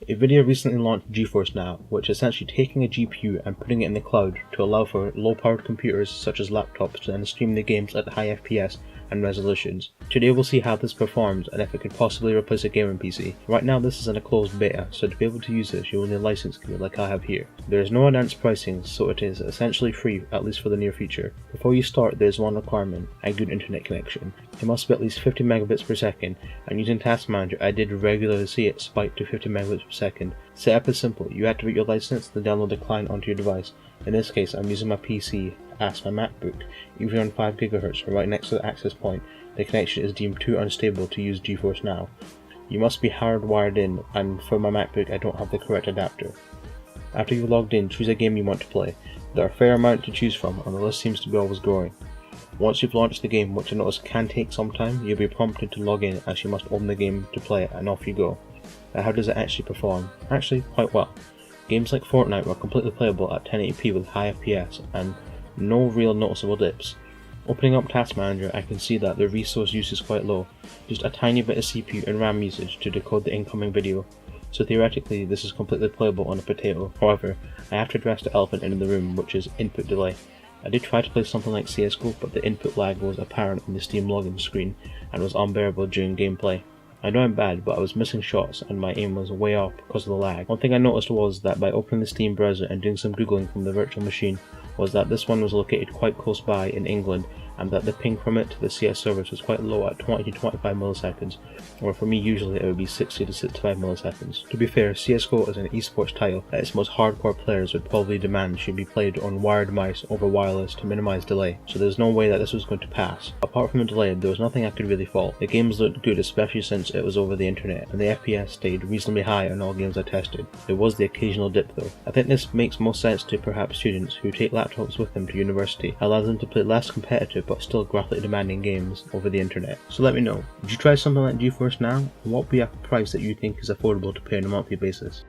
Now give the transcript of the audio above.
Nvidia recently launched GeForce Now, which is essentially taking a GPU and putting it in the cloud to allow for low-powered computers such as laptops to then stream the games at high FPS and resolutions. Today we'll see how this performs and if it could possibly replace a gaming PC. Right now this is in a closed beta, so to be able to use this you will need a license key like I have here. There is no advanced pricing, so it is essentially free, at least for the near future. Before you start, there is one requirement: a good internet connection. It must be at least 50 megabits per second, and using Task Manager I did regularly see it spike to 50 megabits per second. Setup is simple: you activate your license, then download the client onto your device. In this case I'm using my PC as my MacBook. Even on 5 GHz right next to the access point, the connection is deemed too unstable to use GeForce Now. You must be hardwired in, and for my MacBook I don't have the correct adapter. After you've logged in, choose a game you want to play. There are a fair amount to choose from, and the list seems to be always growing. Once you've launched the game, which I notice can take some time, you'll be prompted to log in as you must open the game to play it, and off you go. Now how does it actually perform? Actually, quite well. Games like Fortnite were completely playable at 1080p with high FPS and no real noticeable dips. Opening up Task Manager, I can see that the resource use is quite low, just a tiny bit of CPU and RAM usage to decode the incoming video. So theoretically this is completely playable on a potato. However, I have to address the elephant in the room, which is input delay. I did try to play something like CSGO, but the input lag was apparent on the Steam login screen and was unbearable during gameplay. I know I'm bad, but I was missing shots and my aim was way off because of the lag. One thing I noticed was that by opening the Steam browser and doing some googling from the virtual machine was that this one was located quite close by in England, and that the ping from it to the CS service was quite low at 20 to 25 milliseconds, or for me usually it would be 60 to 65 milliseconds. To be fair, CSGO is an esports title that its most hardcore players would probably demand should be played on wired mice over wireless to minimize delay, so there's no way that this was going to pass. Apart from the delay, there was nothing I could really fault. The games looked good, especially since it was over the internet, and the FPS stayed reasonably high on all games I tested. There was the occasional dip though. I think this makes most sense to perhaps students who take laptops with them to university, allows them to play less competitive but still graphically demanding games over the internet. So let me know, would you try something like GeForce Now, and what would be a price that you think is affordable to pay on a monthly basis?